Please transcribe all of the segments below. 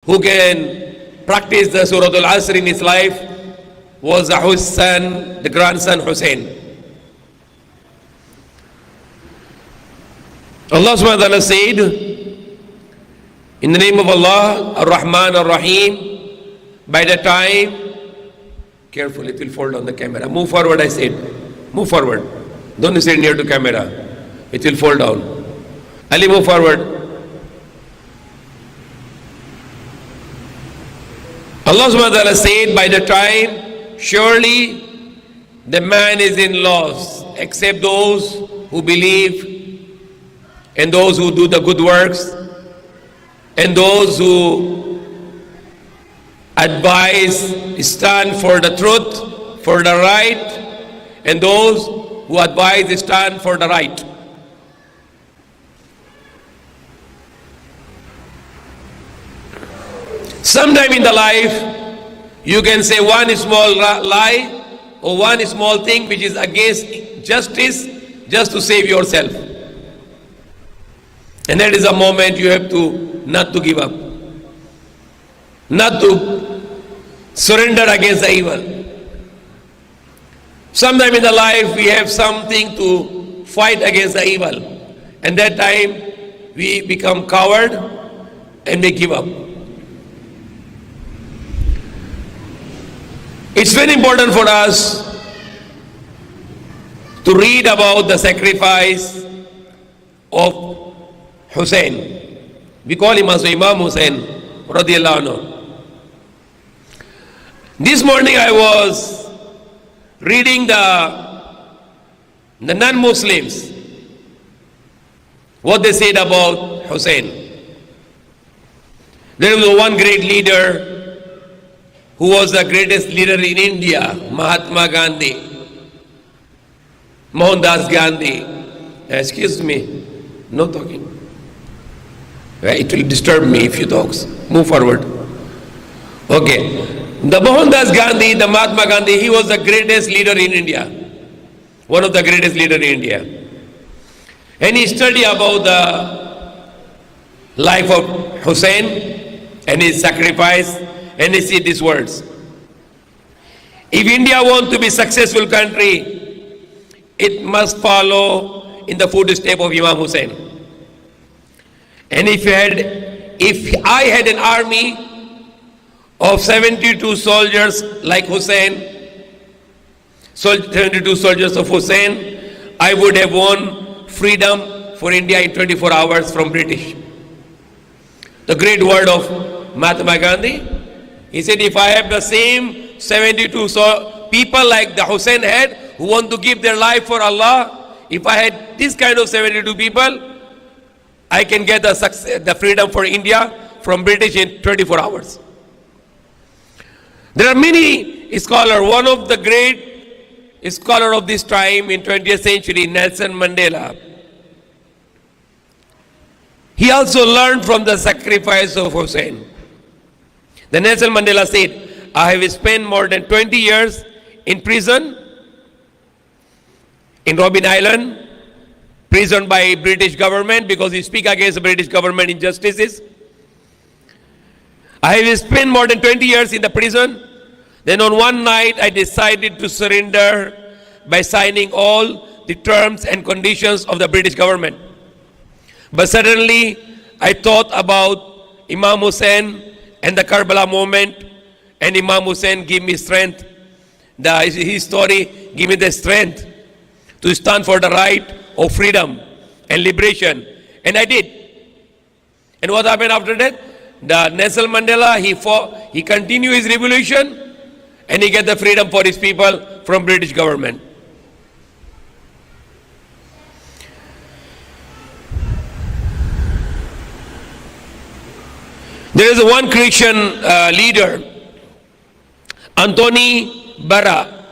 who can practice the Surah Al-Asr in his life was Hussein, the grandson Hussein. Allah subhanahu wa ta'ala said, in the name of Allah, Ar-Rahman Ar-Rahim, by the time, careful, it will fall down the camera. Move forward, I said. Move forward. Don't sit near to camera. It will fall down. Ali, move forward. Allah subhanahu wa ta'ala said, by the time, surely the man is in loss, except those who believe and those who do the good works and those who advise, stand for the truth, for the right, and those who advise, stand for the right. Sometime in the life, you can say one small lie or one small thing which is against justice just to save yourself. And that is a moment you have to not to give up, not to surrender against the evil. Sometime in the life we have something to fight against the evil, and that time we become coward and we give up. It's very important for us to read about the sacrifice of Hussein. We call him as Imam Hussain radiyallahu anhu. This morning I was reading the non-Muslims, what they said about Hussein. There was one great leader who was the greatest leader in India, Mahatma Gandhi, Mohandas Gandhi. Excuse me, no talking. It will disturb me if you talk. Move forward. Okay. The Mohandas Gandhi, the Mahatma Gandhi, he was the greatest leader in India. One of the greatest leaders in India. And he studied about the life of Hussein and his sacrifice, and he said these words. If India wants to be a successful country, it must follow in the footsteps of Imam Hussain. And if I had an army of 72 soldiers like Hussein, 72 soldiers of Hussein, I would have won freedom for India in 24 hours from British. The great word of Mahatma Gandhi, he said, if I have the same 72 people like the Hussein had, who want to give their life for Allah, if I had this kind of 72 people, I can get the freedom for India from British in 24 hours. There are many scholars. One of the great scholars of this time in 20th century, Nelson Mandela, he also learned from the sacrifice of Hussein. The Nelson Mandela said, I have spent more than 20 years in prison in Robben Island, prisoned by British government because he speak against the British government injustices. I have spent more than 20 years in the prison. Then on one night I decided to surrender by signing all the terms and conditions of the British government. But suddenly I thought about Imam Hussain and the Karbala moment, and Imam Hussain gave me strength. His story gave me the strength to stand for the right of freedom and liberation. And I did. And what happened after that? The Nelson Mandela, he continued his revolution and he get the freedom for his people from British government. There is one Christian leader, Anthony Barra.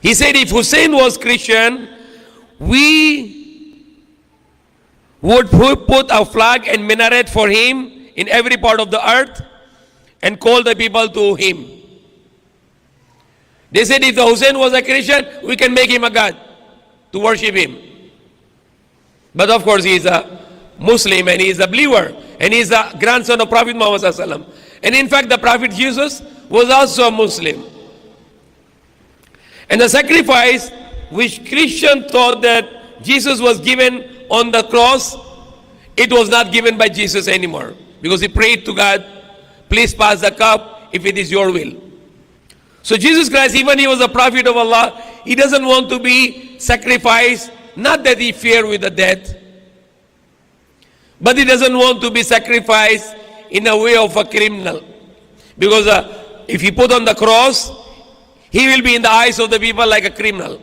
He said if Hussein was Christian, we would put a flag and minaret for him in every part of the earth and call the people to him. They said if the Hussein was a Christian, we can make him a god to worship him. But of course he is a Muslim and he is a believer. And he is the grandson of Prophet Muhammad sallallahu alaihi wasallam. And in fact, the Prophet Jesus was also a Muslim. And the sacrifice which Christians thought that Jesus was given on the cross, it was not given by Jesus anymore. Because he prayed to God, please pass the cup if it is your will. So Jesus Christ, even he was a prophet of Allah, he doesn't want to be sacrificed, not that he feared with the death, but he doesn't want to be sacrificed in a way of a criminal. Because if he put on the cross, he will be in the eyes of the people like a criminal.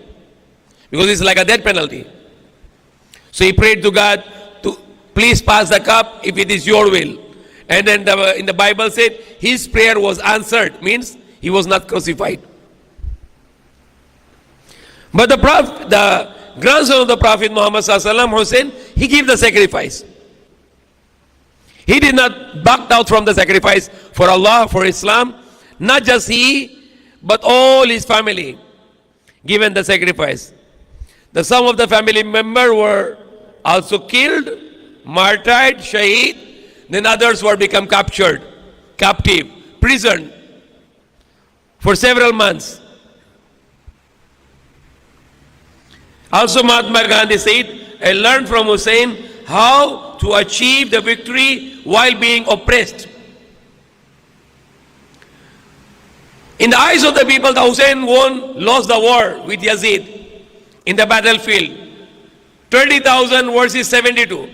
Because it's like a death penalty. So he prayed to God to please pass the cup if it is your will. And then in the Bible said his prayer was answered, means he was not crucified. But the grandson of the Prophet Muhammad sallallahu alaihi wasallam, Hussein, he gave the sacrifice. He did not back out from the sacrifice for Allah, for Islam. Not just he, but all his family given the sacrifice. Some of the family members were also killed, martyred, shaheed. Then others were become captured, captive, prisoned for several months. Also Mahatma Gandhi said, I learned from Hussein how to achieve the victory while being oppressed. In the eyes of the people, the Hussein lost the war with Yazid in the battlefield. 20,000 versus 72.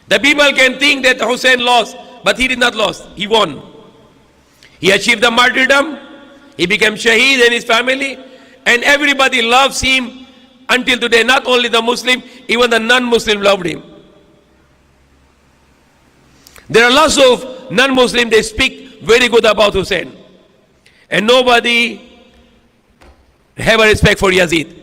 The people can think that Hussein lost, but he did not lose. He won. He achieved the martyrdom. He became shaheed and his family. And everybody loves him until today. Not only the Muslim, even the non-Muslim loved him. There are lots of non-Muslims, they speak very good about Hussein. And nobody have a respect for Yazid.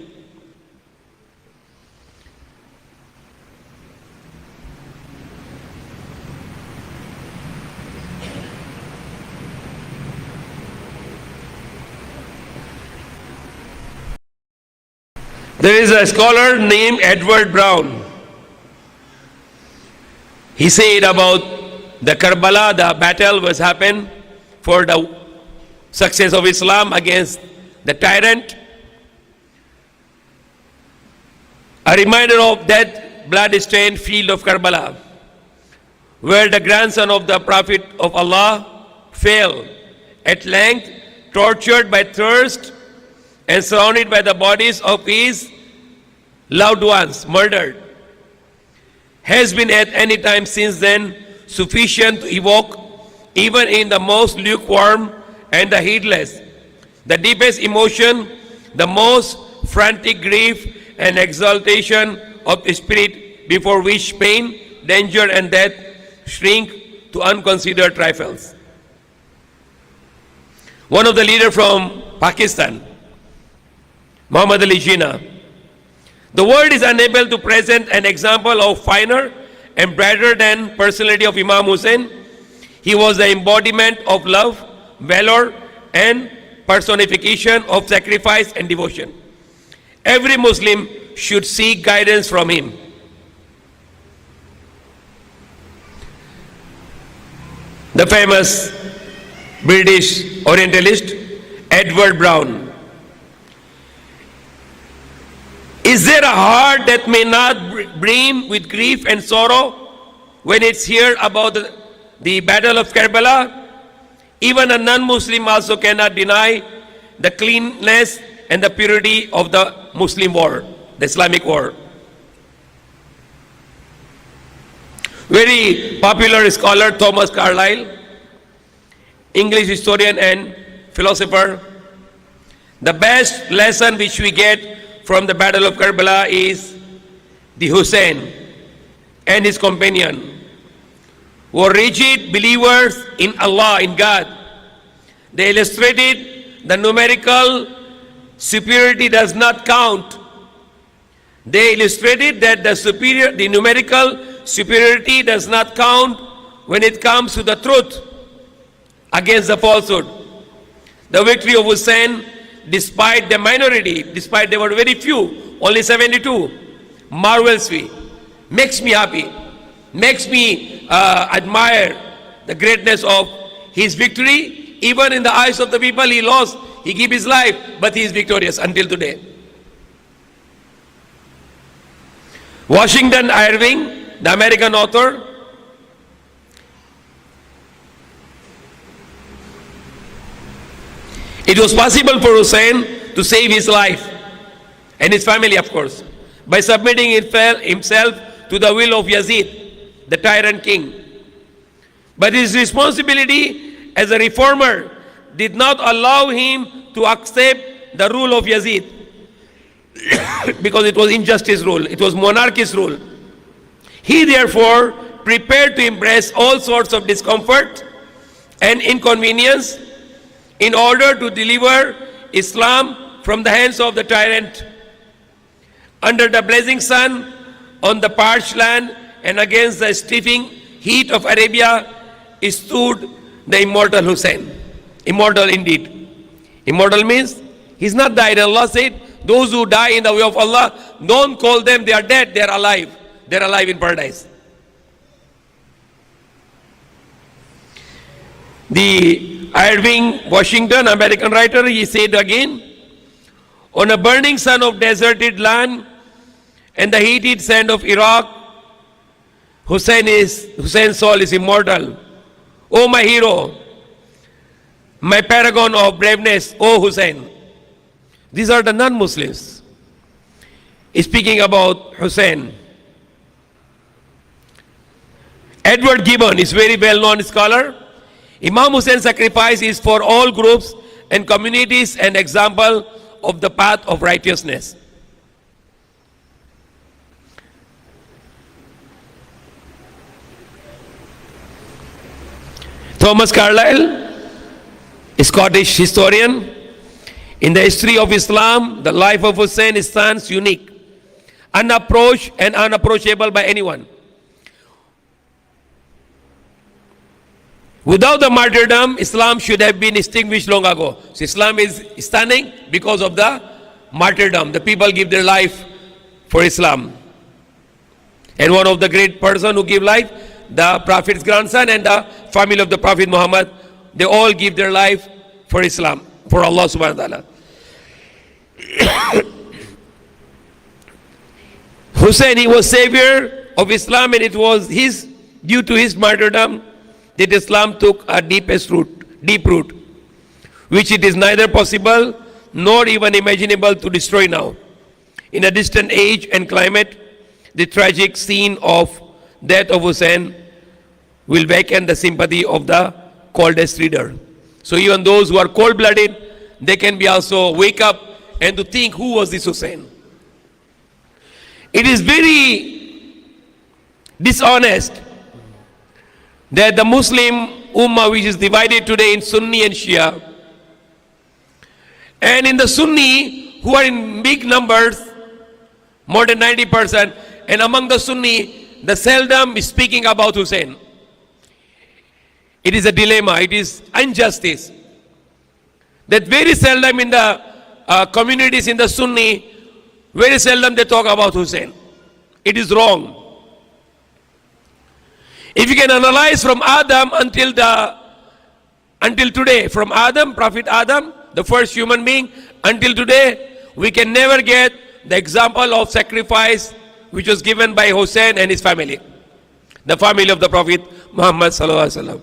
There is a scholar named Edward Brown. He said about the Karbala, the battle was happened for the success of Islam against the tyrant. A reminder of that blood-stained field of Karbala, where the grandson of the Prophet of Allah fell, at length tortured by thirst and surrounded by the bodies of his loved ones, murdered, has been at any time since then sufficient to evoke, even in the most lukewarm and the heedless, the deepest emotion, the most frantic grief and exaltation of the spirit, before which pain, danger and death shrink to unconsidered trifles. One of the leaders from Pakistan, Muhammad Ali Jinnah, the world is unable to present an example of finer and brighter than personality of Imam Hussain. He was the embodiment of love, valor, and personification of sacrifice and devotion. Every Muslim should seek guidance from him. The famous British Orientalist Edward Brown. Is there a heart that may not brim with grief and sorrow when it's heard about the battle of Karbala? Even a non-Muslim also cannot deny the cleanness and the purity of the Muslim war, the Islamic war. Very popular scholar Thomas Carlyle, English historian and philosopher, the best lesson which we get from the battle of Karbala is the Hussein and his companion were rigid believers in Allah, in God. They illustrated the numerical superiority does not count. They illustrated that the numerical superiority does not count when it comes to the truth against the falsehood. The victory of Hussein, despite the minority, despite they were very few, only 72, marvels me, makes me happy. makes me admire the greatness of his victory. Even in the eyes of the people, he lost, he gave his life, but he is victorious until today. Washington Irving, the American author, it was possible for Hussein to save his life and his family, of course, by submitting himself to the will of Yazid, the tyrant king. But his responsibility as a reformer did not allow him to accept the rule of Yazid because it was injustice rule, it was monarchist rule. He therefore prepared to embrace all sorts of discomfort and inconvenience in order to deliver Islam from the hands of the tyrant. Under the blazing sun, on the parched land, and against the stifling heat of Arabia, stood the immortal Hussein. Immortal indeed. Immortal means he's not died. Allah said, those who die in the way of Allah, don't call them they are dead, they are alive. They are alive in paradise. The Irving Washington, American writer, he said again, on a burning sun of deserted land and the heated sand of Iraq, Hussein's soul is immortal. Oh my hero, my paragon of braveness, oh Hussein. These are the non-Muslims speaking about Hussein. Edward Gibbon is very well-known scholar. Imam Hussein's sacrifice is for all groups and communities an example of the path of righteousness. Thomas Carlyle, a Scottish historian, in the history of Islam, the life of Hussein stands unique, unapproached and unapproachable by anyone. Without the martyrdom, Islam should have been extinguished long ago. So Islam is standing because of the martyrdom. The people give their life for Islam. And one of the great person who give life, the Prophet's grandson and the family of the Prophet Muhammad, they all give their life for Islam, for Allah subhanahu wa ta'ala. Hussein, he was savior of Islam, and it was due to his martyrdom that Islam took a deep root, which it is neither possible nor even imaginable to destroy now. In a distant age and climate, the tragic scene of death of Hussein will waken the sympathy of the coldest reader. So even those who are cold-blooded, they can be also wake up and to think, who was this Hussein? It is very dishonest that the Muslim Ummah, which is divided today in Sunni and Shia, and in the Sunni, who are in big numbers, more than 90%, and among the Sunni, the seldom is speaking about Hussein. It is a dilemma, it is injustice. That very seldom in the communities in the Sunni, very seldom they talk about Hussein. It is wrong. If you can analyze from Adam until today, from Adam, Prophet Adam, the first human being, until today, we can never get the example of sacrifice which was given by Hussein and his family, the family of the Prophet Muhammad sallallahu alaihi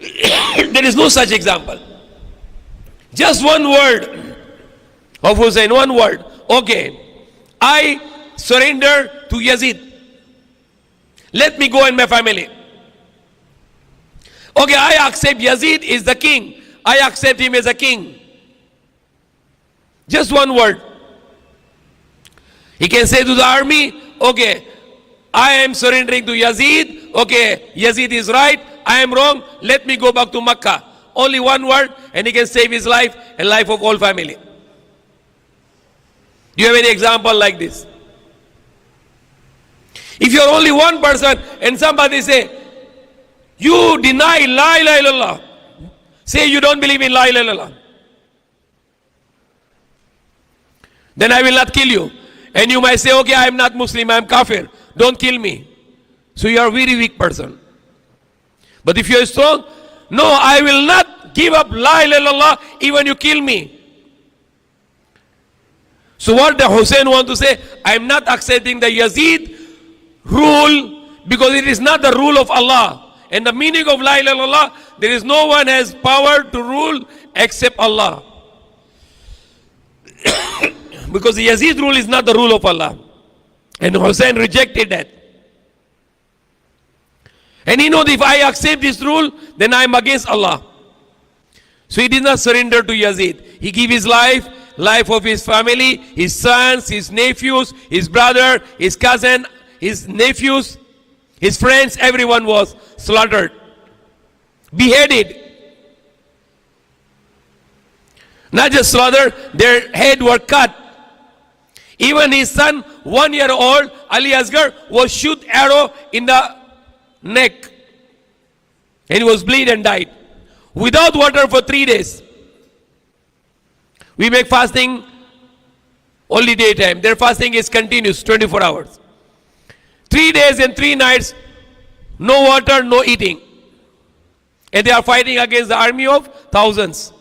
wasallam. There is no such example. Just one word of Hussein, one word. Okay, I surrender to Yazid. Let me go and my family. Okay, I accept Yazid is the king. I accept him as a king. Just one word. He can say to the army, okay, I am surrendering to Yazid. Okay, Yazid is right. I am wrong. Let me go back to Makkah. Only one word, and he can save his life and life of all family. Do you have any example like this? If you are only one person and somebody say, you deny La ilaha illallah, say you don't believe in La ilaha illallah, then I will not kill you. And you might say, okay, I am not Muslim, I am kafir, don't kill me. So you are a very weak person. But if you are strong, no, I will not give up la ilaha illallah even you kill me. So what the Hussein want to say, I am not accepting the Yazid rule because it is not the rule of Allah. And the meaning of la ilaha illallah, there is no one has power to rule except Allah. Because the Yazid rule is not the rule of Allah. And Hussein rejected that. And he knows if I accept this rule, then I am against Allah. So he did not surrender to Yazid. He gave his life of his family, his sons, his nephews, his brother, his cousin, his nephews, his friends, everyone was slaughtered, beheaded. Not just slaughtered, their head were cut. Even his son, 1 year old, Ali Asghar, was shoot arrow in the neck. And he was bleed and died. Without water for 3 days. We make fasting only daytime. Their fasting is continuous, 24 hours. 3 days and 3 nights, no water, no eating. And they are fighting against the army of thousands.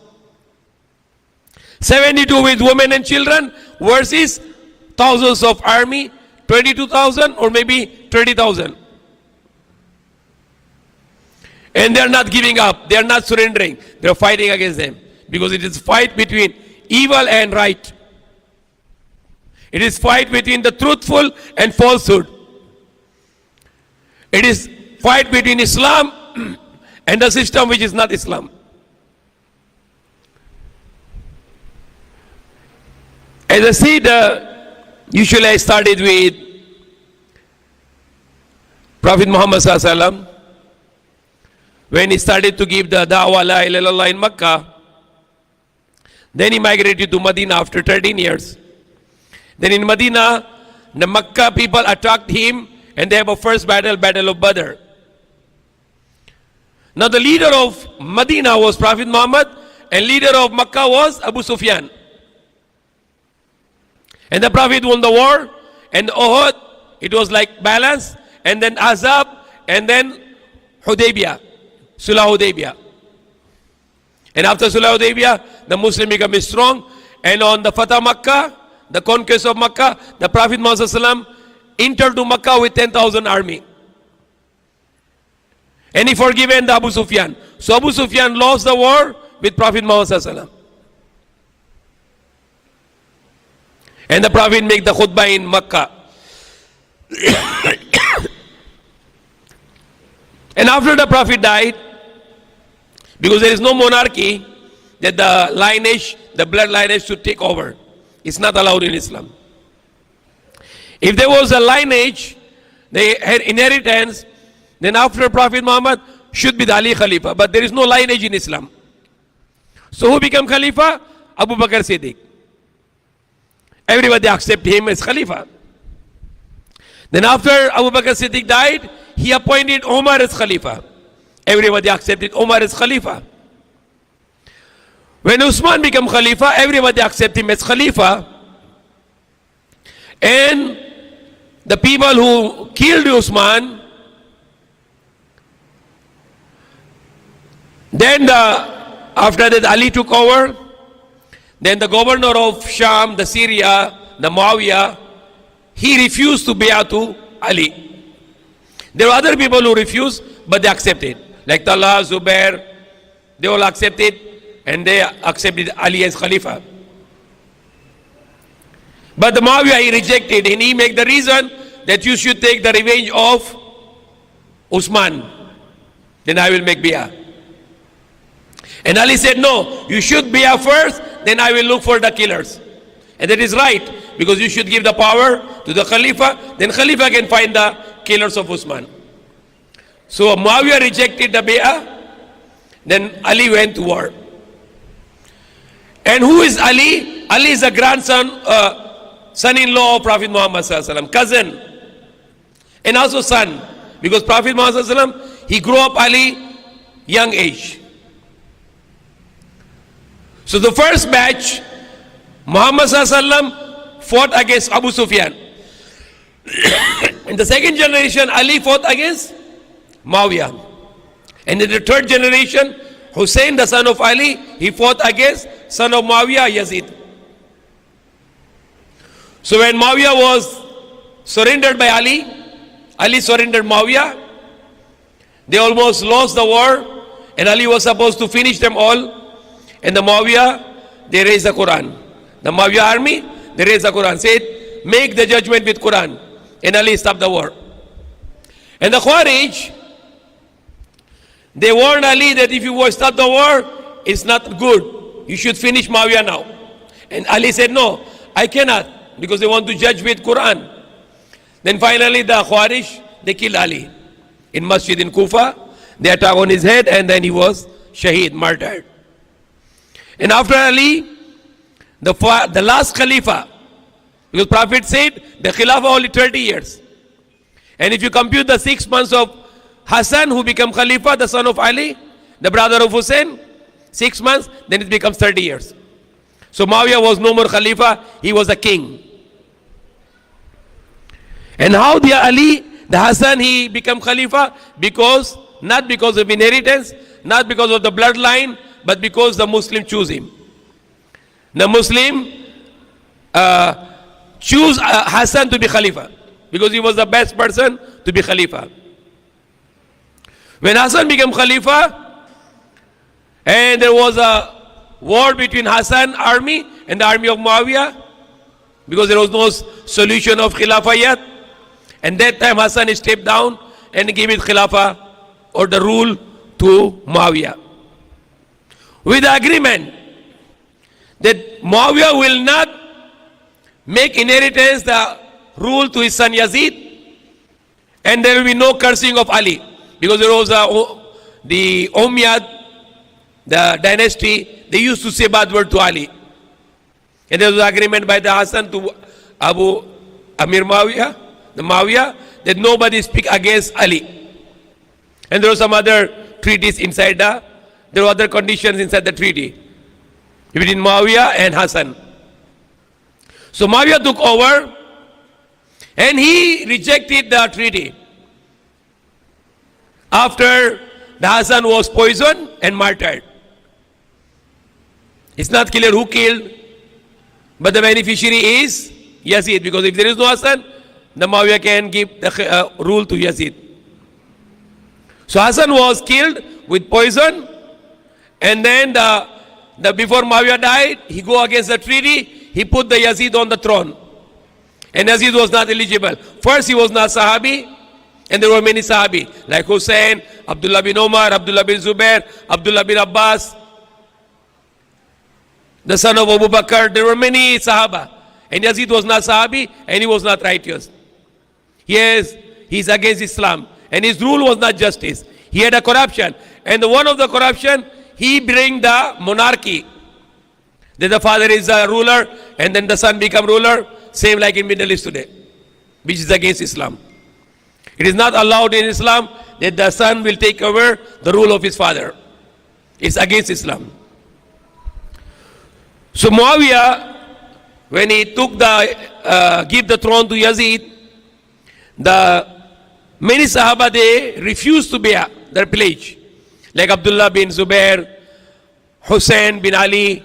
72 with women and children versus thousands of army, 22,000 or maybe 30,000. And they are not giving up. They are not surrendering. They are fighting against them. Because it is fight between evil and right. It is fight between the truthful and falsehood. It is fight between Islam and the system which is not Islam. As I said, usually I started with Prophet Muhammad Sallallahu Alaihi Wasallam. When he started to give the da'wah la ilaha illallah in Makkah, then he migrated to Medina after 13 years. Then in Medina, the Makkah people attacked him and they have a first battle, Battle of Badr. Now the leader of Medina was Prophet Muhammad and leader of Makkah was Abu Sufyan. And the Prophet won the war, and Uhud, it was like balance, and then Azab, and then Hudaybiyah, Sulh Hudaybiyah. And after Sulh Hudaybiyah, the Muslim become strong, and on the Fatah Makkah, the conquest of Makkah, the Prophet Muhammad ﷺ entered to Makkah with 10,000 army. And he forgiven the Abu Sufyan. So Abu Sufyan lost the war with Prophet Muhammad ﷺ. And the Prophet make the khutbah in Makkah. And after the Prophet died, because there is no monarchy, that the lineage, the blood lineage should take over. It's not allowed in Islam. If there was a lineage, they had inheritance, then after Prophet Muhammad should be the Ali Khalifa. But there is no lineage in Islam. So who became Khalifa? Abu Bakr Siddiq. Everybody accept him as Khalifa. Then after Abu Bakr Siddiq died, he appointed Umar as Khalifa. Everybody accepted Umar as Khalifa. When Usman became Khalifa, everybody accepted him as Khalifa. And the people who killed Usman, then after that Ali took over. Then the governor of Sham, the Syria, the Muawiyah, he refused to bay'ah to Ali. There were other people who refused, but they accepted. Like Talha, Zubair, they all accepted, and they accepted Ali as Khalifa. But the Muawiyah, he rejected, and he made the reason that you should take the revenge of Usman. Then I will make bay'ah. And Ali said, no, you should bay'ah first, then I will look for the killers. And that is right, because you should give the power to the Khalifa, then Khalifa can find the killers of Usman. So Muawiyah rejected the bay'ah, then Ali went to war. And who is Ali? Ali is a grandson, son-in-law of Prophet Muhammad Sallallahu Alaihi Wasallam, cousin, and also son. Because Prophet Muhammad Sallallahu Alaihi Wasallam, he grew up Ali, young age. So the first batch, Muhammad Sallallahu Alaihi Wasallam fought against Abu Sufyan. And In the second generation, Ali fought against Muawiyah. And in the third generation, Hussein, the son of Ali, he fought against son of Muawiyah, Yazid. So when Muawiyah was surrendered by Ali, Ali surrendered Muawiyah. They almost lost the war, and Ali was supposed to finish them all. And the Muawiyah, they raised the Quran. The Muawiyah army, they raised the Quran, said, make the judgment with Quran. And Ali stopped the war. And the Khawarij, they warned Ali that if you stop the war, it's not good. You should finish Muawiyah now. And Ali said, no, I cannot, because they want to judge with Quran. Then finally the Khawarij, they killed Ali in Masjid in Kufa. They attacked on his head, and then he was shaheed, martyred. And after Ali, the last Khalifa, because Prophet said the Khilafah only 30 years. And if you compute the 6 months of Hassan, who became Khalifa, the son of Ali, the brother of Hussein, 6 months, then it becomes 30 years. So Muawiyah was no more Khalifa, he was a king. And how the Ali, the Hassan, he became Khalifa? Because, not because of inheritance, not because of the bloodline, but because the Muslim choose him. The Muslim choose Hassan to be Khalifa, because he was the best person to be Khalifa. When Hassan became Khalifa, and there was a war between Hassan army and the army of Muawiyah, because there was no solution of Khilafah yet, and that time Hassan stepped down and gave it Khilafah or the rule to Muawiyah, with the agreement that Muawiyah will not make inheritance the rule to his son Yazid, and there will be no cursing of Ali, because there was the Umayyad, the dynasty, they used to say bad word to Ali. And there was an agreement by the Hassan to Amir Muawiyah, the Muawiyah, that nobody speak against Ali. And there were some other treaties inside there were other conditions inside the treaty between Muawiyah and Hassan. So Muawiyah took over, and he rejected the treaty. After the Hassan was poisoned and martyred. It's not clear who killed, but the beneficiary is Yazid, because if there is no Hassan, the Muawiyah can give the rule to Yazid. So Hassan was killed with poison, and then before Muawiyah died, he go against the treaty, he put the Yazid on the throne. And Yazid was not eligible. First he was not Sahabi, and there were many Sahabi, like Hussein, Abdullah bin Umar, Abdullah bin Zubair, Abdullah bin Abbas, the son of Abu Bakr. There were many Sahaba. And Yazid was not Sahabi, and he was not righteous. He's against Islam. And his rule was not justice. He had a corruption. And one of the corruption, he bring the monarchy. That the father is a ruler, and then the son become ruler, same like in Middle East today, which is against Islam. It is not allowed in Islam that the son will take over the rule of his father. It's against Islam. So Muawiyah, when he took give the throne to Yazid, many Sahaba, they refused to bear their pledge. Like Abdullah bin Zubair, Hussein bin Ali.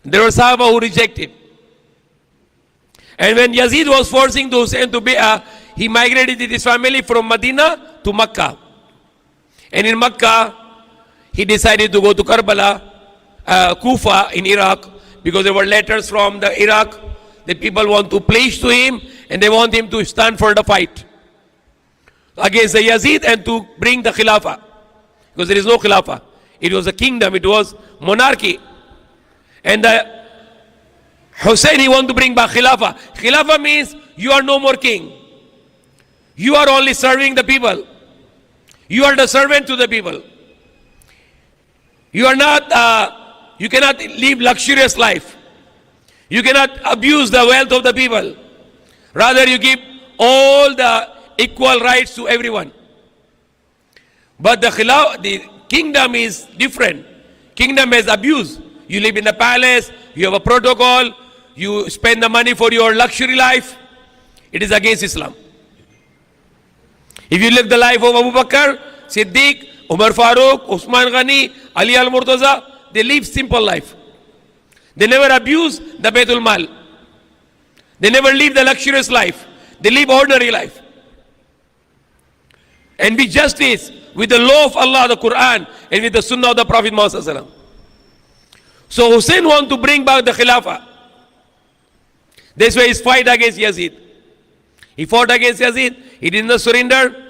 There were Sahaba who rejected. And when Yazid was forcing Hussein to bear, he migrated with his family from Medina to Makkah. And in Makkah, he decided to go to Karbala, Kufa in Iraq, because there were letters from the Iraq that people want to pledge to him, and they want him to stand for the fight against the Yazid and to bring the Khilafah. Because there is no Khilafah. It was a kingdom, it was monarchy. And Hussein, he want to bring back Khilafah. Khilafah means you are no more king. You are only serving the people. You are the servant to the people. You are not, you cannot live luxurious life. You cannot abuse the wealth of the people. Rather, you give all the equal rights to everyone. But the kingdom is different. Kingdom has abuse. You live in a palace, you have a protocol, you spend the money for your luxury life. It is against Islam. If you look the life of Abu Bakr, Siddiq, Umar Farooq, Usman Ghani, Ali al-Murtaza, they live simple life. They never abuse the Baitul Mal. They never live the luxurious life. They live ordinary life. And with justice, with the law of Allah, the Quran, and with the Sunnah of the Prophet Muhammad. So Hussein wanted to bring back the Khilafah. That's why his fight against Yazid. He fought against Yazid. He did not surrender.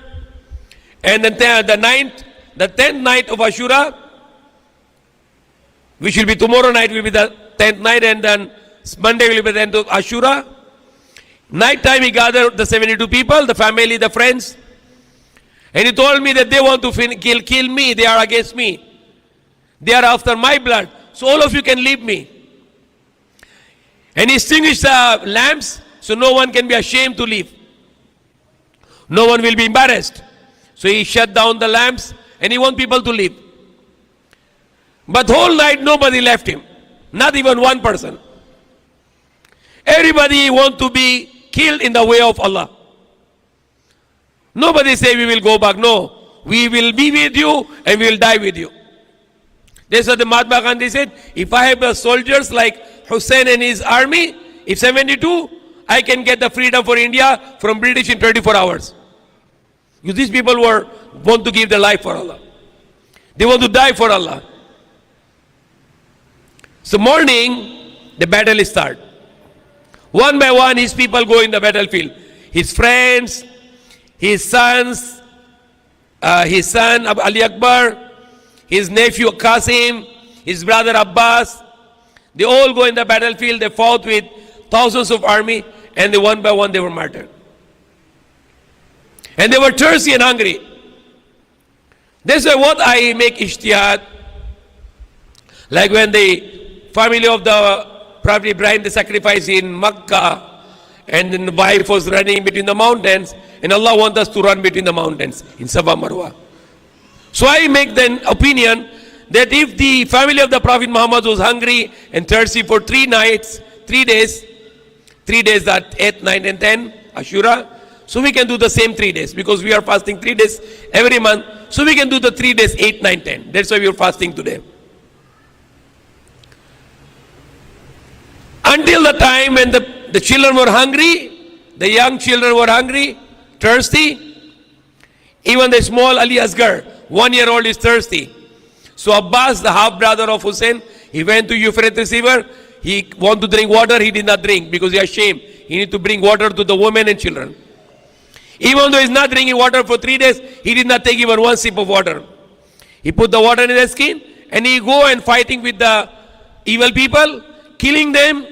And then the 10th night of Ashura, which will be tomorrow night, will be the 10th night, and then Monday will be the 10th of Ashura. Night time he gathered the 72 people, the family, the friends. And he told me that they want to kill me. They are against me. They are after my blood. So all of you can leave me. And he extinguished the lamps so no one can be ashamed to leave. No one will be embarrassed. So he shut down the lamps and he wants people to leave. But whole night nobody left him. Not even one person. Everybody wants to be killed in the way of Allah. Nobody say we will go back. No. We will be with you and we will die with you. That's what the Mahatma Gandhi said. If I have soldiers like Hussein and his army, if 72, I can get the freedom for India from British in 24 hours. Because these people want to give their life for Allah. They want to die for Allah. So morning, the battle is start. One by one, his people go in the battlefield. His friends, his sons, his son Ali Akbar, his nephew Qasim, his brother Abbas, they all go in the battlefield. They fought with thousands of army, and they one by one they were martyred. And they were thirsty and hungry. That's why what I make ishtihad, like when the family of the Prophet Ibrahim, they sacrificed in Makkah, and then the wife was running between the mountains, and Allah wants us to run between the mountains in Safa Marwa. So I make the opinion that if the family of the Prophet Muhammad was hungry and thirsty for 3 days, that 8, 9 and 10, Ashura, so we can do the same 3 days, because we are fasting 3 days every month. So we can do the 3 days, 8, 9, 10. That's why we are fasting today. Until the time when the children were hungry, the young children were hungry, thirsty. Even the small Ali Asghar, 1-year-old, is thirsty. So Abbas, the half-brother of Hussein, he went to Euphrates River. He wanted to drink water. He did not drink because he was ashamed. He needed to bring water to the women and children. Even though he's not drinking water for 3 days, he did not take even one sip of water. He put the water in his skin and he go and fighting with the evil people, killing them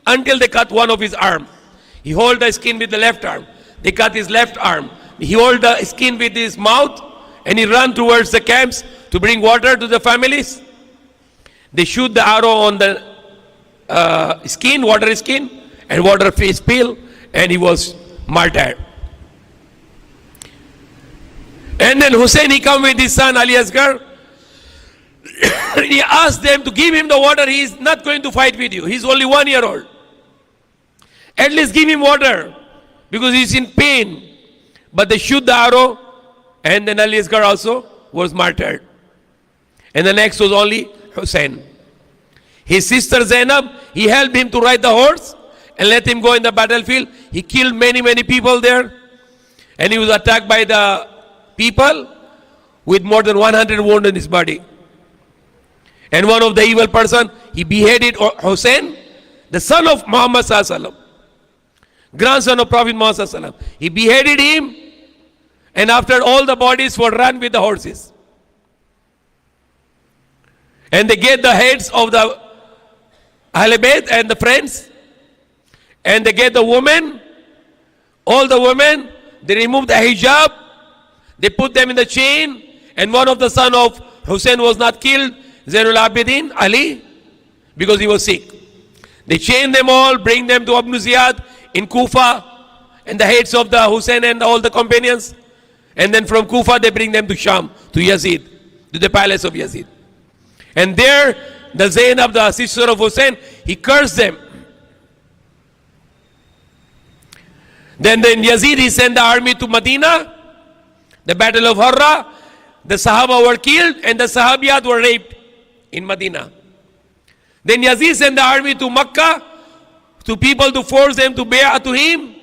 until they cut one of his arm. He hold the skin with the left arm. They cut his left arm. He hold the skin with his mouth and he run towards the camps to bring water to the families. They shoot the arrow on the skin, water skin, and water face spill, and he was martyred. And then Hussein, he come with his son Ali Asghar. He asked them to give him the water. He is not going to fight with you. He's only 1-year-old. At least give him water, because he's in pain. But they shoot the arrow, and then Ali Asghar also was martyred. And the next was only Hussein. His sister Zainab, he helped him to ride the horse and let him go in the battlefield. He killed many, many people there. And he was attacked by the people with more than 100 wounds in his body. And one of the evil person, he beheaded Hussein, the son of Muhammad Sallallahu Alaihi Wasallam, grandson of Prophet Muhammad Sallallahu Alaihi Wasallam. He beheaded him, and after all the bodies were run with the horses. And they get the heads of the Ahl Bayt and the friends, and they get the women, all the women, they remove the hijab, they put them in the chain, and one of the son of Hussein was not killed, Zainul Abidin, Ali, because he was sick. They chain them all, bring them to Abu Ziyad in Kufa, and the heads of the Hussein and all the companions, and then from Kufa they bring them to Sham, to Yazid, to the palace of Yazid. And there, the Zainab, the sister of Hussein, he cursed them. Then Yazid, he sent the army to Medina, The battle of Harra, the Sahaba were killed and the Sahabiyat were raped in Medina. Then Yazid sent the army to Makkah, to people to force them to bay'ah to him,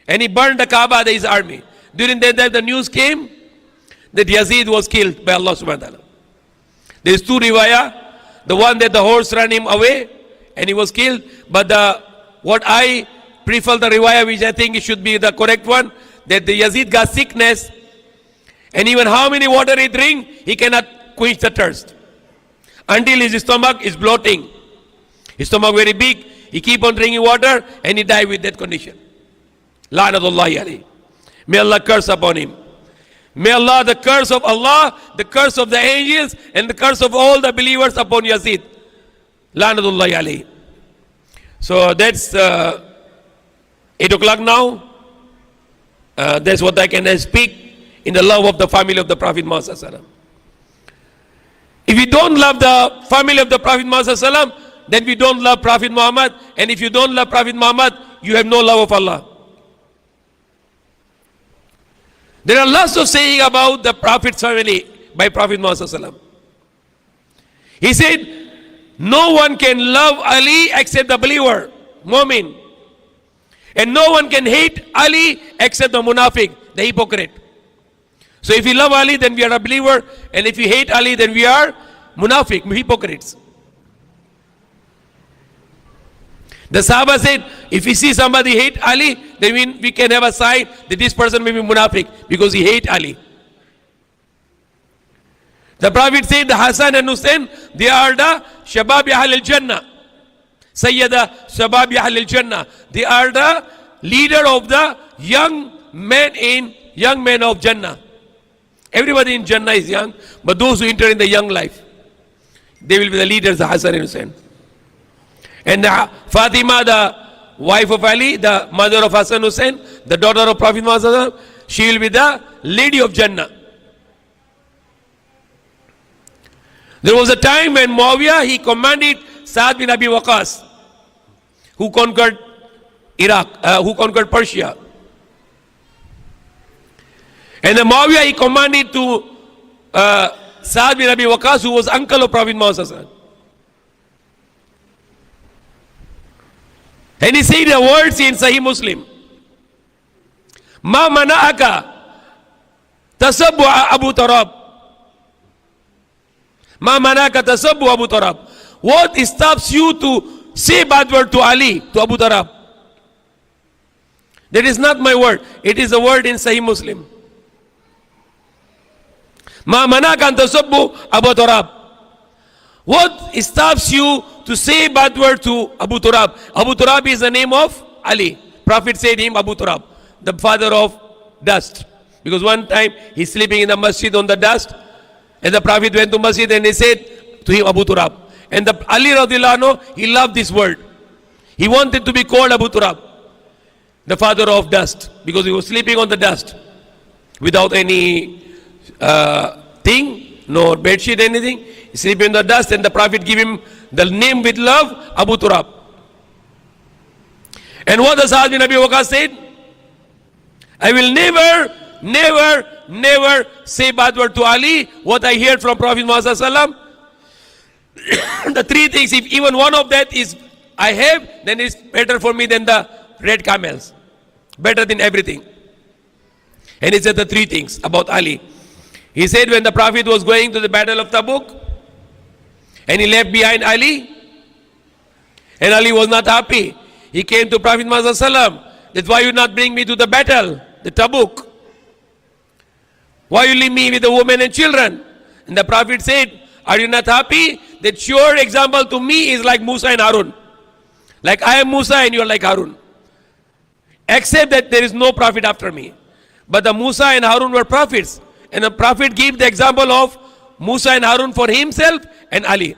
and he burned the Kaaba, his army. During that time the news came that Yazid was killed by Allah subhanahu wa ta'ala. There is two riwayah. The one that the horse ran him away and he was killed. But what I prefer the riwayah, which I think it should be the correct one, that the Yazid got sickness, and even how many water he drink, he cannot quench the thirst. Until his stomach is bloating. His stomach very big. He keep on drinking water and he died with that condition. La'natullahi alayhi. May Allah curse upon him. May Allah, the curse of Allah, the curse of the angels, and the curse of all the believers upon Yazid. La'natullahi alayhi. So that's 8 o'clock now. That's what I can speak in the love of the family of the Prophet Muhammad. If you don't love the family of the Prophet Muhammad, then we don't love Prophet Muhammad. And if you don't love Prophet Muhammad, you have no love of Allah. There are lots of saying about the Prophet's family by Prophet Muhammad. He said, no one can love Ali except the believer, Mu'min. And no one can hate Ali except the munafiq, the hypocrite. So if you love Ali, then we are a believer. And if you hate Ali, then we are munafiq, hypocrites. The Sahaba said, if we see somebody hate Ali, then we can have a sign that this person may be munafiq because he hate Ali. The Prophet said, the Hassan and Hussein, they are the Shabab Ahl al-Jannah. Sayyada Shabab Ahl al-Jannah. They are the leader of the young men of Jannah. Everybody in Jannah is young, but those who enter in the young life, they will be the leaders, the Hassan and Hussein. And Fatima, the wife of Ali, the mother of Hassan Hussein, the daughter of Prophet Muhammad, she will be the lady of Jannah. There was a time when Muawiyah, he commanded Sa'd bin Abi Waqqas, who conquered who conquered Persia. And the Muawiyah, he commanded to Sa'd bin Abi Waqqas, who was uncle of Prophet Muhammad. And he said the words in Sahih Muslim. Ma mana'aka tasabbu Abu Turab. Ma mana'aka tasabbu Abu Turab. What stops you to say bad word to Ali, to Abu Turab? That is not my word. It is a word in Sahih Muslim. Ma mana'aka tasabbu Abu Turab. What stops you to say bad word to Abu Turab? Abu Turab is the name of Ali. Prophet said him Abu Turab, the father of dust. Because one time he's sleeping in the masjid on the dust, and the Prophet went to masjid and he said to him Abu Turab. And the Ali radiallahu anhu, he loved this word. He wanted to be called Abu Turab, the father of dust, because he was sleeping on the dust without any thing, no bedsheet, anything. Sleeping in the dust, and the Prophet gave him the name with love, Abu Turab. And what does Sa'd bin Abi Waqqas said? I will never say bad word to Ali. What I heard from Prophet Muhammad sallallahu alaihi wasallam, the three things, if even one of that is I have, then it's better for me than the red camels. Better than everything. And he said the three things about Ali. He said when the Prophet was going to the battle of Tabuk, and he left behind Ali, and Ali was not happy. He came to Prophet Muhammad sallallahu alaihi wasallam, that why you not bring me to the battle, the Tabuk? Why you leave me with the women and children? And the Prophet said, are you not happy? That your example to me is like Musa and Harun. Like I am Musa and you are like Harun. Except that there is no prophet after me. But the Musa and Harun were prophets. And the Prophet gave the example of Musa and Harun for himself and Ali.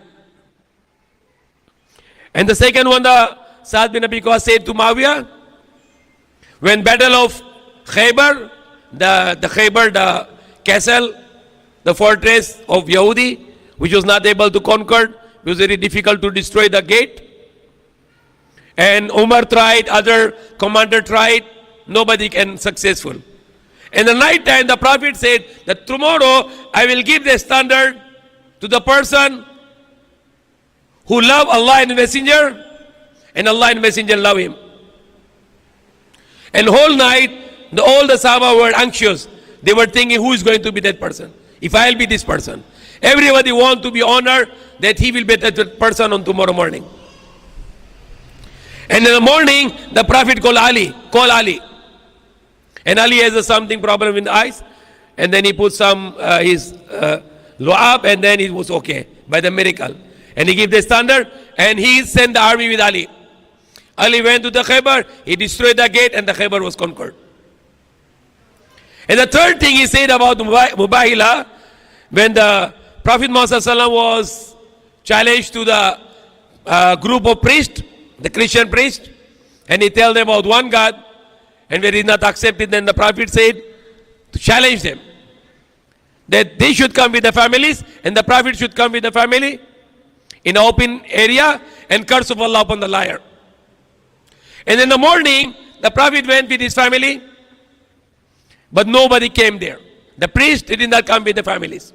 And the second one, the Sa'd bin Abi Waqqas said to Muawiyah, when battle of Khaybar, the castle, the fortress of Yahudi, which was not able to conquer, it was very difficult to destroy the gate. And Umar tried, other commander tried, nobody can successful. In the night time, the Prophet said that tomorrow I will give the standard to the person who love Allah and Messenger, and Allah and Messenger love him. And whole night, all the Sahaba were anxious. They were thinking, who is going to be that person? If I'll be this person. Everybody wants to be honored that he will be that person on tomorrow morning. And in the morning, the Prophet call Ali. And Ali has something problem in the eyes. And then he put some, his lu'ab, and then it was okay by the miracle. And he gave the standard, and he sent the army with Ali. Ali went to the Khaybar, he destroyed the gate, and the Khaybar was conquered. And the third thing he said about Mubahila, when the Prophet Muhammad was challenged to the group of priests, the Christian priests, and he told them about one God, and when he did not accept it, then the Prophet said to challenge them that they should come with the families, and the Prophet should come with the family in an open area, and curse of Allah upon the liar. And in the morning, the Prophet went with his family, but nobody came there. The priest did not come with the families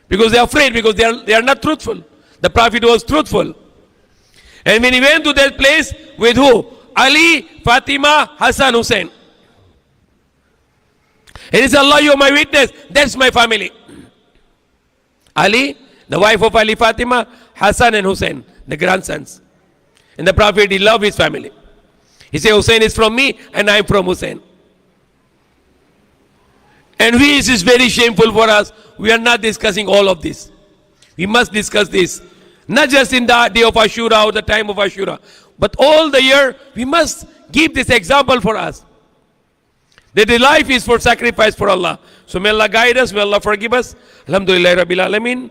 because they are afraid, because they are not truthful. The Prophet was truthful. And when he went to that place with who? Ali, Fatima, Hassan, Hussein. And he said, Allah, you are my witness. That's my family. Ali, the wife of Ali, Fatima, Hassan and Hussein, the grandsons. And the Prophet, he loved his family. He said, Hussein is from me and I am from Hussein. And this is very shameful for us. We are not discussing all of this. We must discuss this. Not just in the day of Ashura or the time of Ashura, but all the year we must give this example for us. That the life is for sacrifice for Allah. So may Allah guide us, may Allah forgive us. Alhamdulillah Rabbil Alameen.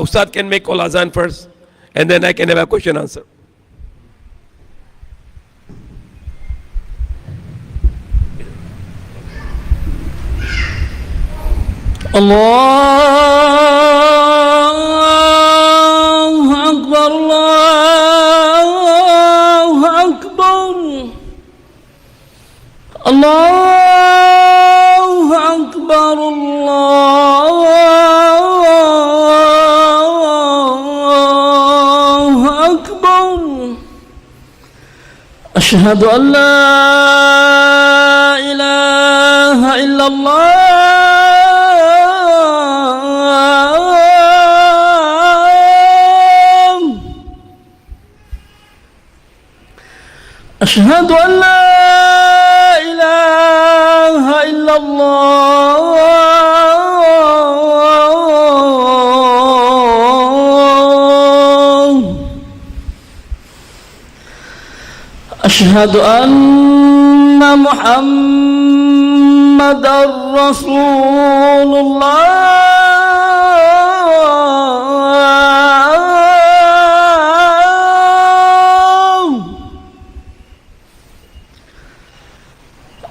Ustad can make all azan first, and then I can have a question answer. الله أكبر الله أكبر الله أكبر الله أكبر أشهد أن لا إله إلا الله أشهد أن لا إله إلا الله أشهد أن محمدًا رسول الله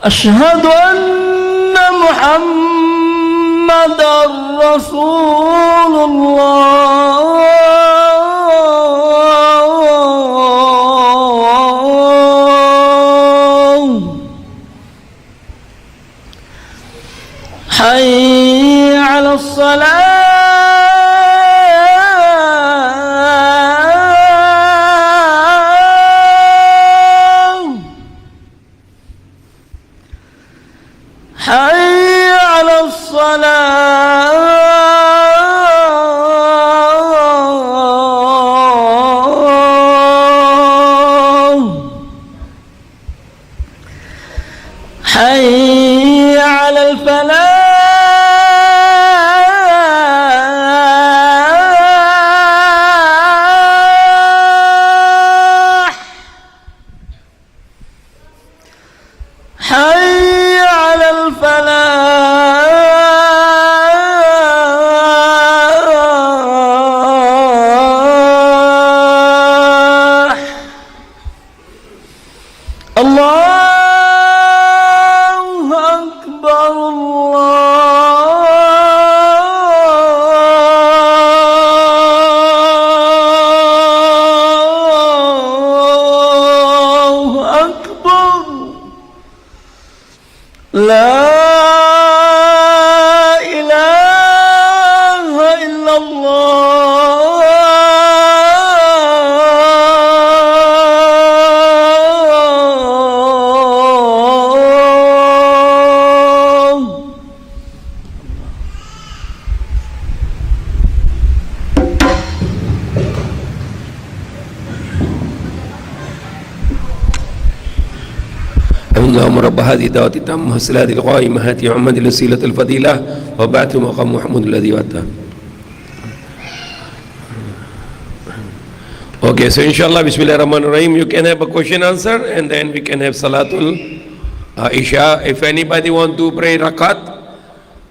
أشهد أن محمدًا رسول الله حي على الصلاة حي على الصلاة حي على الفلاح حي على الفلاح الله أكبر الله أكبر لا اللهم رب هذه الدعوة التامة والصلاة القائمة هات محمد الوسيلة الفضيلة وبعث مقام محمود الذي وعدته. Okay, so inshallah, Bismillahirrahmanirrahim, you can have a question answer and then we can have Salatul Isha. If anybody want to pray Rakat,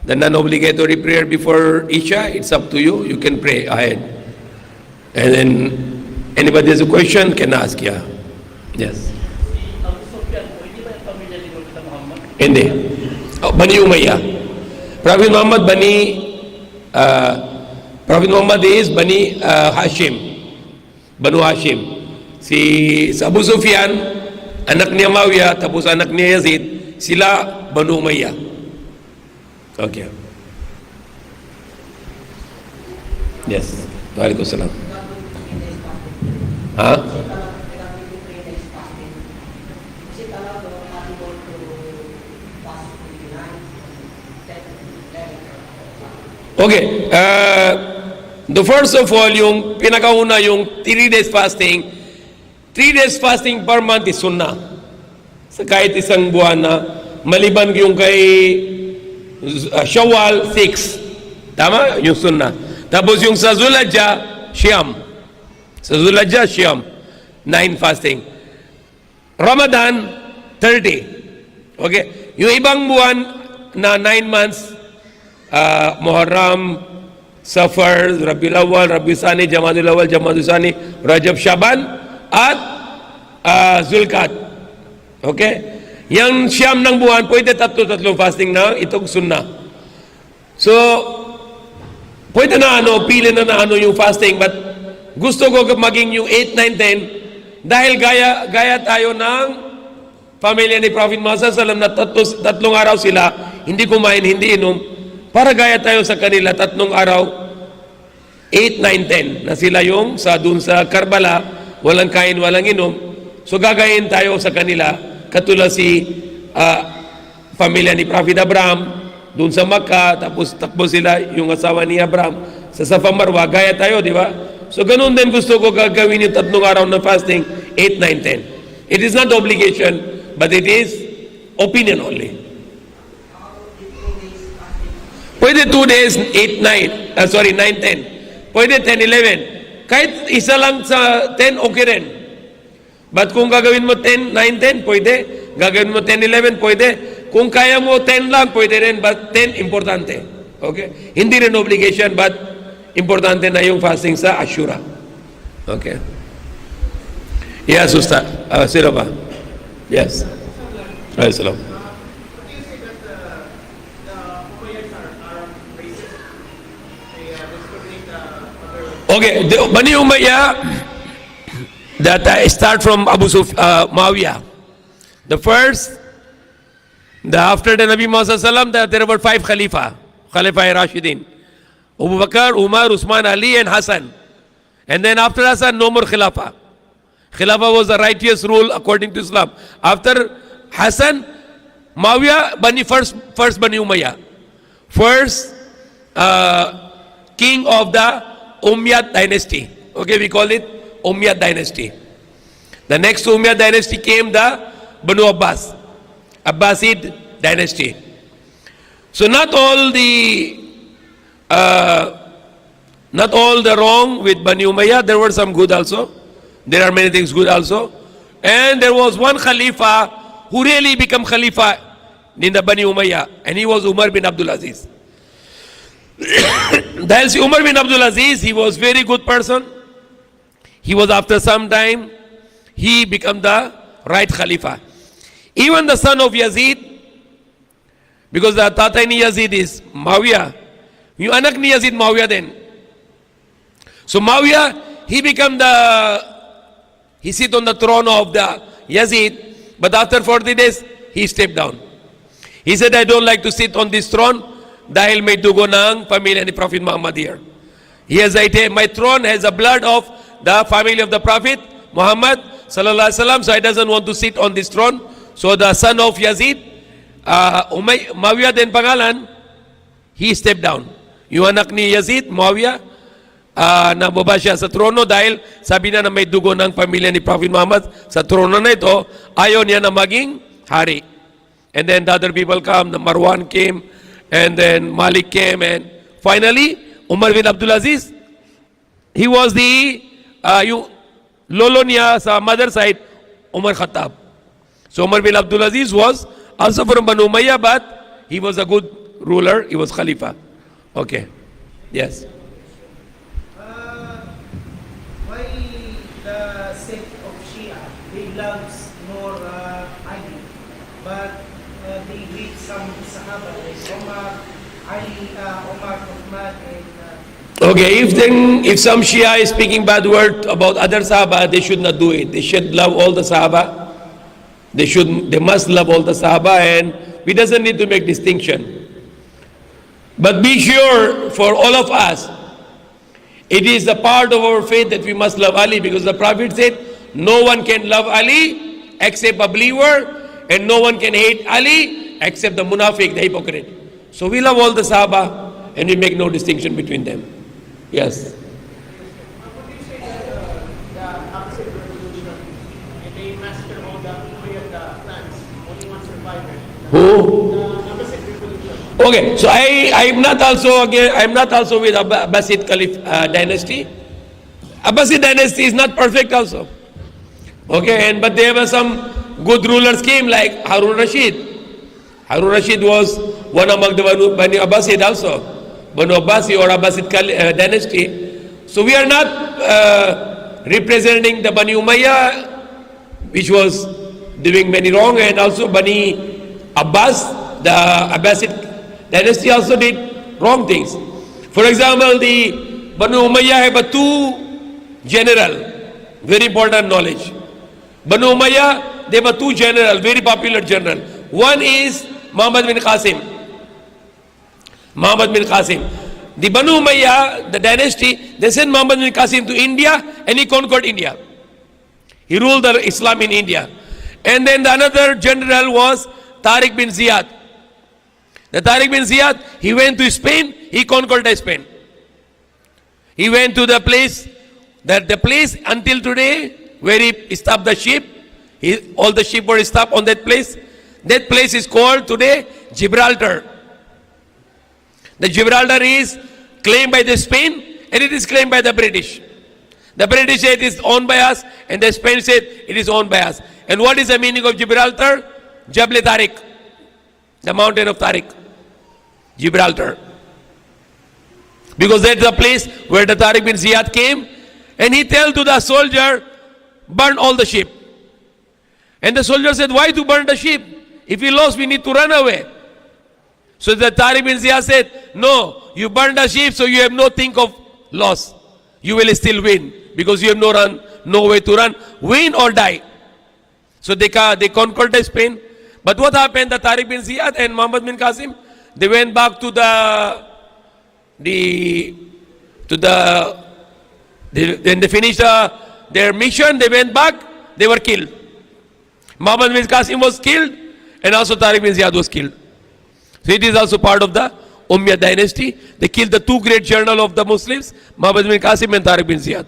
the non-obligatory prayer before Isha, it's up to you. You can pray ahead. And then anybody has a question, can ask, yeah. Yes. Hindi. Oh, Bani Umayyah. Prophet Muhammad is Bani Hashim. Banu Hashim. Si Abu Sufyan, anak niya Muawiyah, tapos anak niya Yazid, sila Banu Umayyah. Okay. Yes. Waalaikumsalam. Ha? Okay. The first of all, yung pinakauna, yung 3 days fasting. 3 days fasting per month is sunnah. Sa kahit isang buwan na, maliban yung kay Shawwal 6. Tama? Yung sunnah. Tapos yung sa Zulhijjah, Siyam. Sa Zulhijjah, Siyam. 9 fasting. Ramadan, 30. Okay? Yung ibang buwan na 9 months, Muharram, Safar, Rabiul Awwal, Rabiul Thani, Jamadul Awwal, Jamadul Thani, Rajab, Shaban, at Zulqa'dah. Okay? Yang siyam ng buwan, pwede tatlo fasting na itong sunnah. So, pwede na pili na yung fasting, but gusto ko maging yung 8, 9, 10, dahil gaya tayo ng pamilya ni Prophet Muhammad sallam na tatlong araw sila, hindi kumain, hindi inom, para gaya tayo sa kanila, 3 araw, 8, 9, 10, na sila yung dun sa Karbala, walang kain, walang inom. So gagayin tayo sa kanila, katulad si pamilya ni Prophet Abraham, dun sa Makkah, tapos takbo sila yung asawa ni Abraham, sa Safa Marwa, gaya tayo, di ba? So ganun din gusto ko gagawin yung 3 araw na fasting, 8, 9, 10. It is not obligation, but it is opinion only. Pwede 2 days, 8, 9, 9, 10. Pwede 10, 11. Kahit isa lang sa 10, okay rin. But kung gagawin mo 10, 9, 10, pwede. Gagawin mo 10, 11, pwede. Kung kaya mo 10 lang, pwede rin. But 10, importante. Okay? Hindi rin obligation, but importante na yung fasting sa Ashura. Okay? Yes, Ustad. Sino ba? Yes. Assalamualaikum. Okay, the Bani Umayyah that start from Muawiyah. The first, after the Nabi Muhammad sallam, there were 5 Khalifa Rashidin. Abu Bakr, Umar, Usman, Ali, and Hassan. And then after Hassan, no more Khilafah. Khilafah was the righteous rule according to Islam. After Hassan, Muawiyah, first Bani Umayyah. First king of the Umayyad dynasty. Okay, we call it Umayyad dynasty. The next Umayyad dynasty came the Banu Abbas, Abbasid dynasty. So not all the wrong with Bani Umayyah. There were some good also. There are many things good also. And there was one Khalifa who really became Khalifa in the Bani Umayyah, and he was Umar bin Abdul Aziz. Dahil si Umar bin Abdul Aziz, he was very good person. He was, after some time, he became the right Khalifa. Even the son of Yazid, because the tatay ni Yazid is Muawiyah, yung anak ni Yazid Muawiyah din. So Muawiyah, he sit on the throne of the Yazid, but after 40 days, he stepped down. He said, I don't like to sit on this throne, dahil may dugo ng pamilya ni Prophet Muhammad here. My throne has the blood of the family of the Prophet Muhammad sallallahu alaihi wasallam, so I doesn't want to sit on this throne. So the son of Yazid, Muawiyah din pangalan, he stepped down. Yung anak ni Yazid, Muawiyah, nababa siya sa trono dahil sabi na may dugo ng pamilya ni Prophet Muhammad sa trono na ito, ayaw niya na maging hari. and then the other people come, the Marwan came, and then Malik came, and finally Umar bin Abdul Aziz, he was the Lolonia's mother side, Umar Khattab. So Umar bin Abdul Aziz was also from Banu Umayyah, but he was a good ruler, he was Khalifa. Okay, yes. Why the sect of Shia, they loves more Ali, but they hate some Sahaba like Omar, Ali, Omar, Uthman, and Okay, if some Shia is speaking bad word about other Sahaba, they should not do it. They should love all the Sahaba. They must love all the Sahaba, and we doesn't need to make distinction. But be sure for all of us, it is a part of our faith that we must love Ali, because the Prophet said, no one can love Ali except a believer, and no one can hate Ali except the munafiq, the hypocrite. So we love all the Sahaba, and we make no distinction between them. Yes. what do you say the opposite revolution, and they massacre all the plants, only one survivor? Who? The opposite revolution. Okay, so I'm not also with Abbasid Caliph dynasty. Abbasid dynasty is not perfect also. Okay, but there were some good rulers came like Harun Rashid. Harun Rashid was one among the Bani Abbasid also. Banu Abbasi or Abbasid dynasty. So we are not representing the Bani Umayyah, which was doing many wrong, and also Bani Abbas, the Abbasid dynasty also did wrong things. For example, the Banu Umayyah have two general, very important knowledge. Banu Umayyah, they were two general, very popular general. One is Muhammad bin Qasim. Muhammad bin Qasim. The Banu Umayyah, the dynasty, they sent Muhammad bin Qasim to India, and he conquered India. He ruled the Islam in India. And then the another general was Tariq bin Ziyad. The Tariq bin Ziyad, he went to Spain, he conquered Spain. He went to the place until today where he stopped the ship. All the ship were stopped on that place. That place is called today Gibraltar. The Gibraltar is claimed by the Spain, and it is claimed by the British. The British said it is owned by us, and the Spain said it is owned by us. And what is the meaning of Gibraltar? Jabal Tariq, the mountain of Tariq. Gibraltar. Because that's the place where the Tariq bin Ziyad came, and he told to the soldier, burn all the ship. And the soldier said, why to burn the ship? If we lost, we need to run away. So the Tariq bin Ziyad said, no, you burn the ship, so you have no think of loss. You will still win, because you have no way to run, win or die. So they conquered Spain. But what happened? The Tariq bin Ziyad and Muhammad bin Qasim, they went back to then they finished their mission, they went back, they were killed. Muhammad bin Qasim was killed, and also Tariq bin Ziyad was killed. So it is also part of the Umayyad dynasty. They killed the two great generals of the Muslims, Muhammad bin Qasim and Tariq bin Ziyad.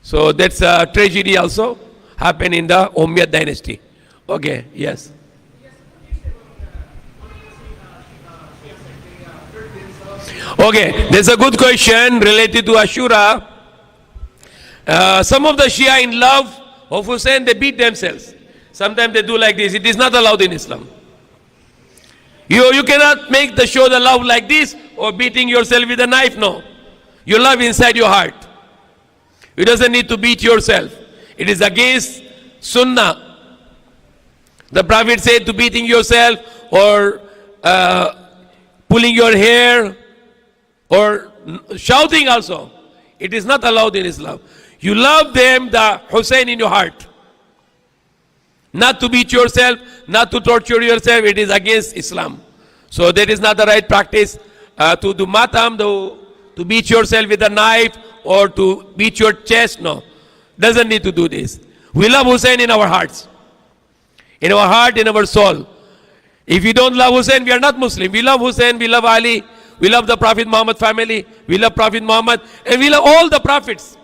So that's a tragedy also happened in the Umayyad dynasty. Okay, yes. Okay, there's a good question related to Ashura. Some of the Shia in love of Hussein, they beat themselves. Sometimes they do like this. It is not allowed in Islam. You cannot make the show the love like this or beating yourself with a knife. No. You love inside your heart. You doesn't need to beat yourself. It is against Sunnah. The Prophet said to beating yourself or pulling your hair or shouting also. It is not allowed in Islam. You love them, the Hussein in your heart. Not to beat yourself, not to torture yourself, it is against Islam. So that is not the right practice to do matam, to beat yourself with a knife or to beat your chest. No, doesn't need to do this. We love Hussein in our hearts. In our heart, in our soul. If you don't love Hussein, we are not Muslim. We love Hussein, we love Ali, we love the Prophet Muhammad family, we love Prophet Muhammad, and we love all the prophets.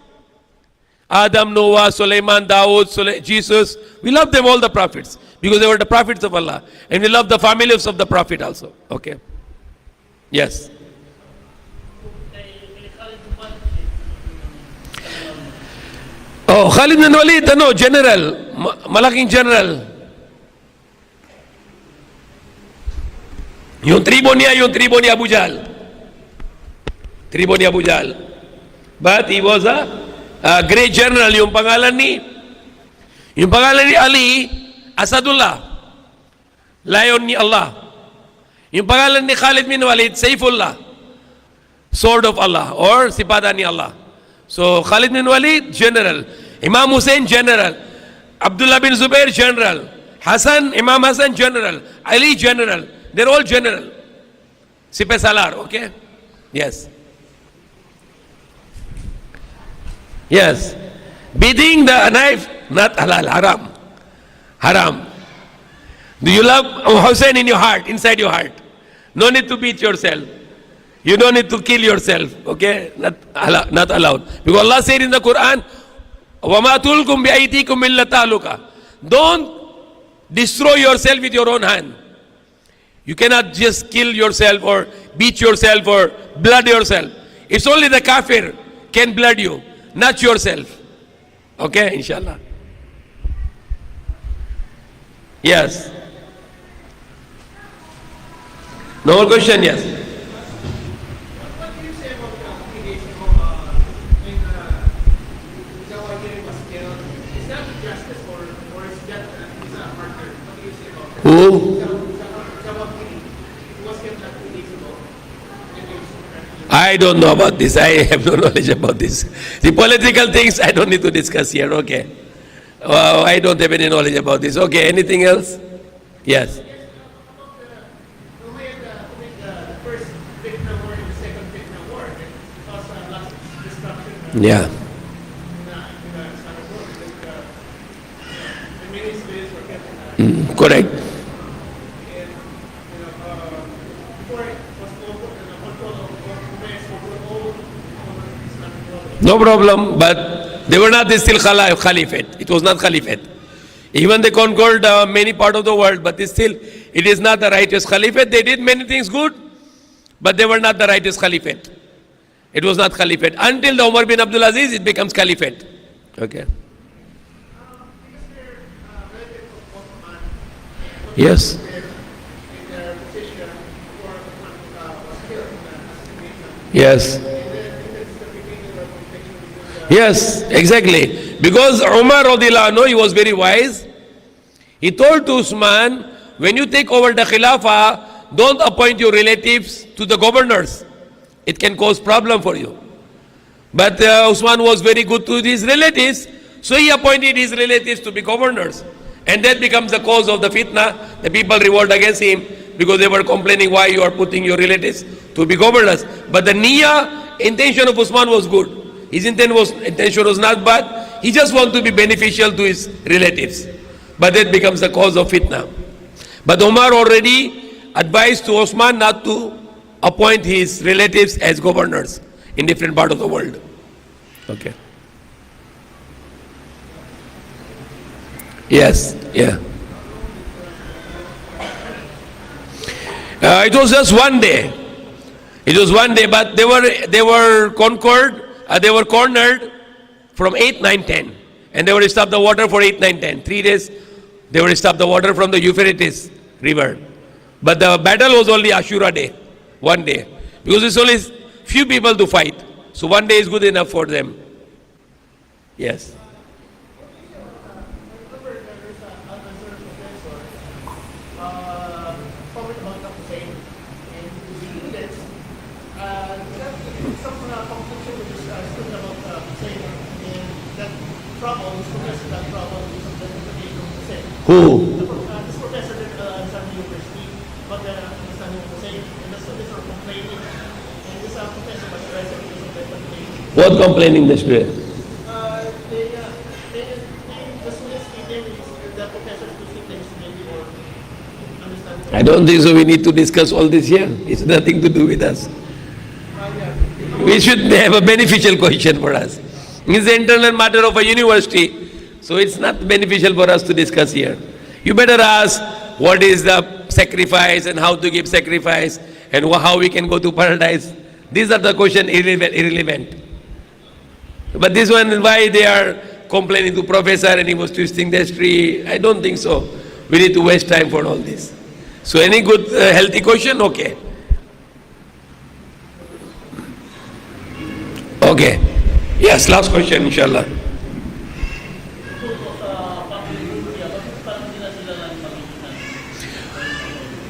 Adam, Noah, Sulaiman, Dawood, Jesus. We love them, all the prophets, because they were the prophets of Allah. And we love the families of the prophet also. Okay. Yes. Oh, Khalid bin Walid, no, general. Malaking general. Yung tribo ni Abu Jahl. Tribo ni Abu Jahl. But he was a great general. Yung pangalan ni Ali, Asadullah. Lion ni Allah. Yung pangalan ni Khalid bin Walid, Saifullah. Sword of Allah, or Sipada ni Allah. So Khalid bin Walid, general. Imam Hussain, general. Abdullah bin Zubair, general. Imam Hassan, general. Ali, general. They're all general. Sipe Salar, okay? Yes. Yes. Beating the knife, not halal, haram. Haram. Do you love Hussein in your heart, inside your heart? No need to beat yourself. You don't need to kill yourself, okay? Not allowed. Because Allah said in the Quran, وَمَا تُلْكُمْ بِأَيْدِيكُمْ إِلَّا تَعْلُكَ. Don't destroy yourself with your own hand. You cannot just kill yourself or beat yourself or blood yourself. It's only the kafir can blood you, not yourself. Okay, inshallah. Yes. No more question, yes. What do you say about the allegation of when Zawahiri was killed? Is that justice or is that is a murder? What do you say about that? Who? Zawahiri was killed like 2 days ago. I don't know about this. I have no knowledge about this. The political things I don't need to discuss here. Okay. I don't have any knowledge about this. Okay. Anything else? Yes. Yeah. Correct. No problem, but they were not still Caliphate. It was not Caliphate. Even they conquered many parts of the world, but it is not the righteous Caliphate. They did many things good, but they were not the righteous Caliphate. It was not Caliphate. Until the Umar bin Abdul Aziz, it becomes Caliphate. Okay. Yes. Yes. Yes, exactly. Because Umar radiallahu anhu, he was very wise. He told to Usman, when you take over the Khilafah, don't appoint your relatives to the governors. It can cause problem for you. But Usman was very good to his relatives, so he appointed his relatives to be governors. And that becomes the cause of the fitna. The people revolt against him because they were complaining why you are putting your relatives to be governors. But the niyyah, intention of Usman was good. His intention was not bad. He just wanted to be beneficial to his relatives. But that becomes the cause of fitna. But Umar already advised to Osman not to appoint his relatives as governors in different parts of the world. Okay. Yes, yeah. It was just one day. It was one day, but they were conquered. They were cornered from 8, 9, 10. And they were to stop the water for 8, 9, 10. 3 days, they were to stop the water from the Euphrates river. But the battle was only Ashura day, one day. Because it's only few people to fight. So one day is good enough for them. Yes. Who? This professor at San University, but San Hussein, and the students are complaining, and this professor was present because of that complaining. What complaining the student? The students think the professors to think them maybe or understand. I don't think so. We need to discuss all this here. It's nothing to do with us. We should have a beneficial question for us. It's the internal matter of a university. So it's not beneficial for us to discuss here. You better ask what is the sacrifice and how to give sacrifice and how we can go to paradise. These are the questions irrelevant. But this one, why they are complaining to professor and he was twisting the history, I don't think so. We need to waste time for all this. So any good healthy question, okay. Okay. Yes, last question, inshallah.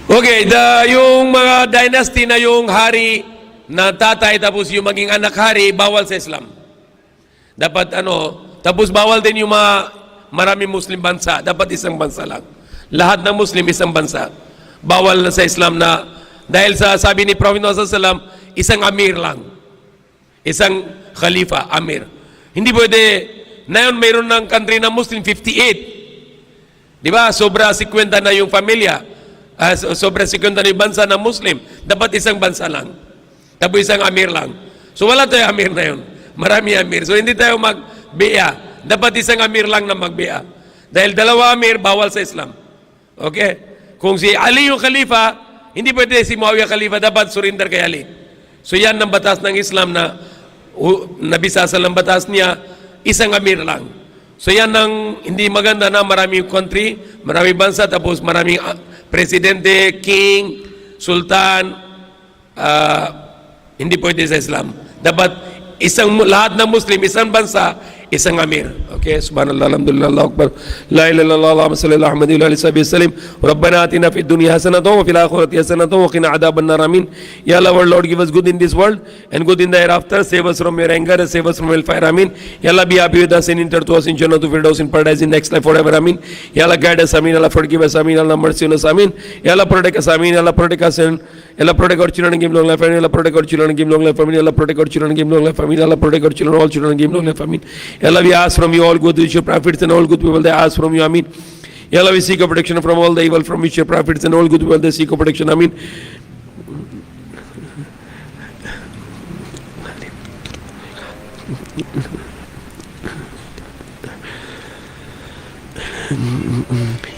Okay, yung mga dynasty na yung hari na tatay tapos yung maging anak hari, bawal sa Islam. Dapat tapos bawal din yung mga maraming Muslim bansa, dapat isang bansa lang. Lahat ng Muslim isang bansa. Bawal na sa Islam na, dahil sa sabi ni Prophet Muhammad SAW, isang amir lang. Isang khalifa, amir. Hindi pwede, na yun mayroon ng country na Muslim, 58. Di ba? Sobra 50 na yung pamilya. Sobra 50 na yung bansa na Muslim. Dapat isang bansa lang. Tapos isang amir lang. So wala tayo amir na yun. Marami amir. So hindi tayo magbiya. Dapat isang amir lang na magbiya. Dahil dalawa amir, bawal sa Islam. Okay? Kung si Ali yung khalifa, hindi pwede si Muawiyah khalifa, dapat surrender kay Ali. So yan ang batas ng Islam na nabisasa ng batas niya, isang amir lang. So yan ang hindi maganda na maraming country, maraming bansa, tapos maraming presidente, king, sultan, hindi pwede sa Islam. Dapat lahat ng Muslim, isang bansa, isang amir. Okay, subhanallah, alhamdulillah, Allahu akbar, la ilaha illallah, Allahumma salli ala Muhammad wa ala alihi wasallam. Rabbana atina fid dunya hasanatan wa fil akhirati hasanatan wa qina adhaban nar. Amin. Ya Allah, our Lord, give us good in this world and good in the hereafter. Save us from your anger and save us from hellfire. Amin. Ya Allah, be happy with us and enter to us in Jannah to Firdaus in paradise in next life forever. Amin. Ya Allah, guide us. Amin. Allah, forgive us. Amin. Allah, mercy on us. Amin. Ya Allah, protect us. Amin. Ya Allah, protect us and Allah, protect our children and give long life. Amin. Allah, protect our children and give long life. Amin. Allah, protect our children and give long life. Amin. Allah, protect our children, all children and give long life. Amin. Ya Allah, we ask from you all good which your prophets and all good people they ask from you. Amin. Ya Allah, we seek a protection from all the evil from which your prophets and all good people they seek a protection. Amin.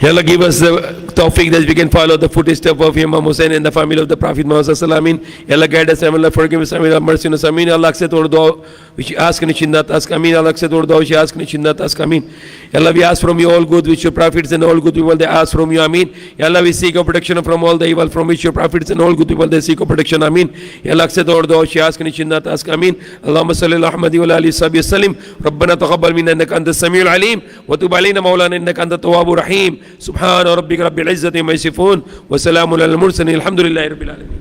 Ya Allah, give us the tawfiq that we can follow the footsteps of Imam Hussain and the family of the Prophet Muhammad sallallahu alaihi wasallam. Ya Allah, guide us. Allah, forgive us. Amin. Allah, mercy on us. Amin. Allah, accept our dua which you ask and which you not ask. Amin. Allah, accept our dua which you ask and which you not ask. Amin. Ya Allah, we ask from you all good which your prophets and all good people they ask from you. Amin. Ya Allah, we seek a protection from all the evil from which your prophets and all good people they seek a protection. Amin. Ya Allah, accept our dua which you ask and which you not ask. Amin. Allahumma salli ala Muhammad wa ala alihi wasallam. Rabbana taqabbal minna innaka antas samiul alim wa tub alayna maulana innaka antat tawwabur rahim. Subhana rabbika rabbil izzati amma yasifun wa salamun alal mursalin alhamdulillahi rabbil alamin.